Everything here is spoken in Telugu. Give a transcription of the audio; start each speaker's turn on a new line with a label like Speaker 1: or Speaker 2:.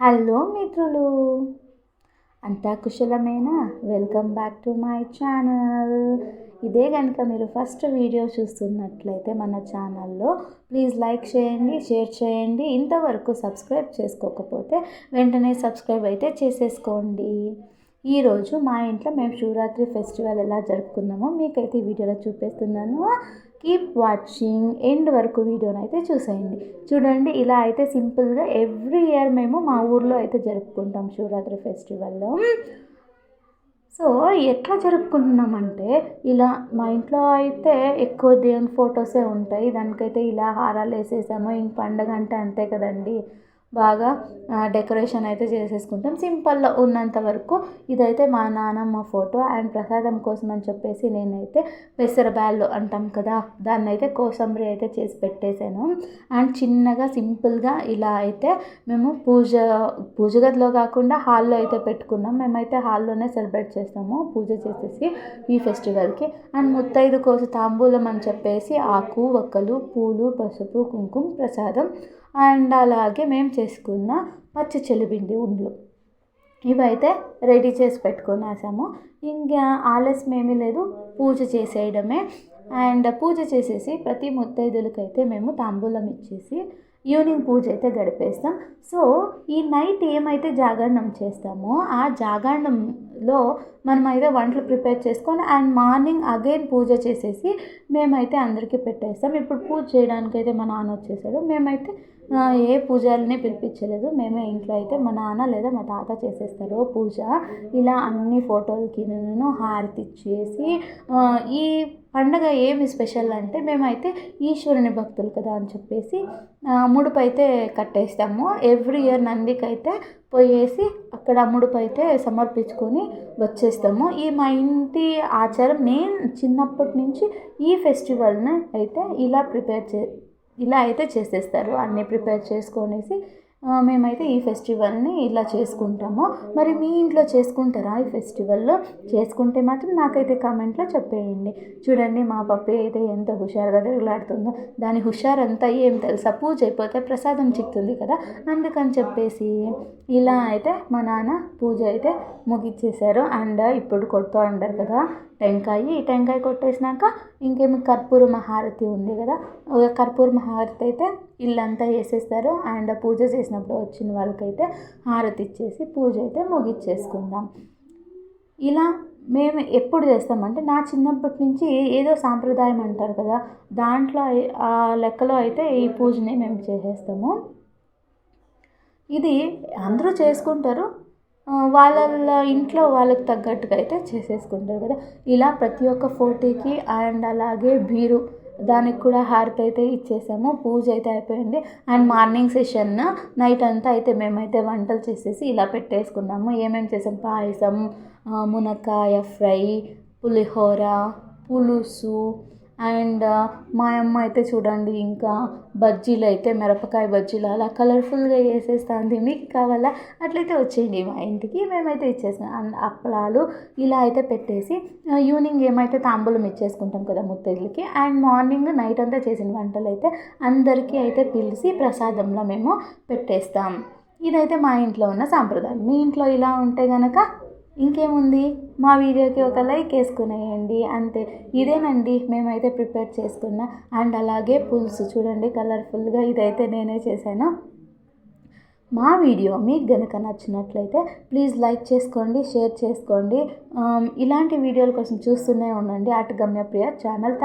Speaker 1: హలో మిత్రులు, అంతా కుశలమేనా? Welcome back to my channel. ఇదే కనుక మీరు ఫస్ట్ వీడియో చూస్తున్నట్లయితే మన ఛానల్లో ప్లీజ్ లైక్ చేయండి, షేర్ చేయండి. ఇంతవరకు సబ్స్క్రైబ్ చేసుకోకపోతే వెంటనే సబ్స్క్రైబ్ అయితే చేసేసుకోండి. ఈరోజు మా ఇంట్లో మేము శివరాత్రి ఫెస్టివల్ ఎలా జరుపుకున్నామో మీకైతే ఈ వీడియోలో చూపిస్తున్నాను. కీప్ వాచింగ్, ఎండ్ వరకు వీడియోని అయితే చూసేయండి. చూడండి, ఇలా అయితే సింపుల్గా ఎవ్రీ ఇయర్ మేము మా ఊర్లో అయితే జరుపుకుంటాం శివరాత్రి ఫెస్టివల్లో. సో ఎట్లా జరుపుకుంటున్నామంటే, ఇలా మా ఇంట్లో అయితే ఎక్కువ దేవుని ఫొటోసే ఉంటాయి. దానికైతే ఇలా హారాలు వేసేసాము. ఇంక పండగ అంటే అంతే కదండి, బాగా డెకరేషన్ అయితే చేసేసుకుంటాం సింపుల్గా ఉన్నంత వరకు. ఇదైతే మా నాన్నమ్మ ఫోటో అండ్ ప్రసాదం కోసం అని చెప్పేసి నేనైతే పెసరబ్యాళ్ళు అంటాం కదా, దాన్ని అయితే కోసంబరి అయితే చేసి పెట్టేశాను. అండ్ చిన్నగా సింపుల్గా ఇలా అయితే మేము పూజ గదిలో కాకుండా హాల్లో అయితే పెట్టుకున్నాం. మేమైతే హాల్లోనే సెలబ్రేట్ చేస్తాము పూజ చేసేసి ఈ ఫెస్టివల్కి. అండ్ ముత్తైదు కోసం తాంబూలం అని చెప్పేసి ఆకు, వక్కలు, పూలు, పసుపు, కుంకుమ, ప్రసాదం అండ్ అలాగే మేము చేసుకున్న పచ్చి చెలిపిండి ఉండ్లు ఇవైతే రెడీ చేసి పెట్టుకునేసాము. ఇంకా ఆలస్యం ఏమీ లేదు, పూజ చేసేయడమే. అండ్ పూజ చేసేసి ప్రతి ముత్తైదులకైతే మేము తాంబూలం ఇచ్చేసి ఈవినింగ్ పూజ అయితే గడిపేస్తాం. సో ఈ నైట్ ఏమైతే జాగరణం చేస్తామో ఆ జాగరణంలో మనమైతే వంటలు ప్రిపేర్ చేసుకొని అండ్ మార్నింగ్ అగైన్ పూజ చేసేసి మేమైతే అందరికీ పెట్టేస్తాం. ఇప్పుడు పూజ చేయడానికైతే మా నాన్న వచ్చేసాడు. మేమైతే ఏ పూజారిని పిలిపించలేదు. మేమే ఇంట్లో అయితే మా నాన్న లేదా మా తాత చేసేస్తారు పూజ. ఇలా అన్ని ఫోటోలకి నేను హారతి ఇచ్చేసి, ఈ పండగ ఏమి స్పెషల్ అంటే మేమైతే ఈశ్వరుని భక్తులు కదా అని చెప్పేసి ముడుపు అయితే కట్టేస్తాము. ఎవ్రీ ఇయర్ నందికైతే పోయేసి అక్కడ ముడుపు అయితే సమర్పించుకొని వచ్చేస్తాము. ఈ మా ఇంటి ఆచారం. నేను చిన్నప్పటి నుంచి ఈ ఫెస్టివల్ని అయితే ఇలా అయితే చేసేస్తారు. అన్నీ ప్రిపేర్ చేసుకొనేసి మేమైతే ఈ ఫెస్టివల్ని ఇలా చేసుకుంటాము. మరి మీ ఇంట్లో చేసుకుంటారా ఈ ఫెస్టివల్లో? చేసుకుంటే మాత్రం నాకైతే కామెంట్లో చెప్పేయండి. చూడండి, మా పప్పి అయితే ఎంత హుషారుగా తిరుగులాడుతుందో. దాని హుషారంతా ఏం తెలుసా, పూజ అయిపోతే ప్రసాదం చిక్కుతుంది కదా, అందుకని చెప్పేసి ఇలా అయితే మా నాన్న పూజ అయితే ముగిచ్చేశారు. అండ్ ఇప్పుడు కొడుతూ ఉంటారు కదా ఈ టెంకాయ కొట్టేసినాక ఇంకేమి కర్పూర మహారతి ఉంది కదా, కర్పూర మహారతి అయితే ఇల్లంతా వేసేస్తారు. అండ్ పూజ చేసినప్పుడు వచ్చిన వాళ్ళకైతే హారతి ఇచ్చేసి పూజ అయితే ముగిచ్చేసుకుందాం. ఇలా మేము ఎప్పుడు చేస్తామంటే, నా చిన్నప్పటి నుంచి ఏదో సాంప్రదాయం అంటారు కదా, దాంట్లో ఆ లెక్కలో అయితే ఈ పూజని మేము చేసేస్తాము. ఇది అందరూ చేసుకుంటారు, వాళ్ళ ఇంట్లో వాళ్ళకి తగ్గట్టుగా అయితే చేసేసుకుంటారు కదా. ఇలా ప్రతి ఒక్క ఫోటోకి అండ్ అలాగే బీరు దానికి కూడా హారతి అయితే ఇచ్చేసాము. పూజ అయితే అయిపోయింది. అండ్ మార్నింగ్ సెషన్ నైట్ అంతా అయితే మేమైతే వంటలు చేసేసి ఇలా పెట్టేసుకున్నాము. ఏమేమి చేసాం, పాయసం, మునక్కాయ ఫ్రై, పులిహోర, పులుసు అండ్ మా అమ్మ అయితే చూడండి ఇంకా బజ్జీలు అయితే మిరపకాయ బజ్జీలు అలా కలర్ఫుల్గా వేసేస్తుంది. మీకు కావాలా అట్లయితే వచ్చేయండి మా ఇంటికి, మేమైతే ఇచ్చేసాం. అండ్ అప్పలాలు ఇలా అయితే పెట్టేసి ఈవినింగ్ ఏమైతే తాంబూలం ఇచ్చేసుకుంటాం కదా ముత్తైదులకి. అండ్ మార్నింగ్ నైట్ అంతా చేసిన వంటలు అయితే అందరికీ అయితే పిలిచి ప్రసాదంలో మేము పెట్టేస్తాం. ఇదైతే మా ఇంట్లో ఉన్న సాంప్రదాయం. మీ ఇంట్లో ఇలా ఉంటే కనుక ఇంకేముంది, మా వీడియోకి ఒక లైక్ వేసుకునేయండి అంతే. ఇదేనండి మేమైతే ప్రిపేర్ చేసుకున్న. అండ్ అలాగే పులుసు చూడండి కలర్ఫుల్గా, ఇదైతే నేనే చేశాను. మా వీడియో మీకు గనుక నచ్చినట్లయితే ప్లీజ్ లైక్ చేసుకోండి, షేర్ చేసుకోండి. ఇలాంటి వీడియోల కోసం చూస్తూనే ఉండండి అటు గమ్యప్రియ ఛానల్.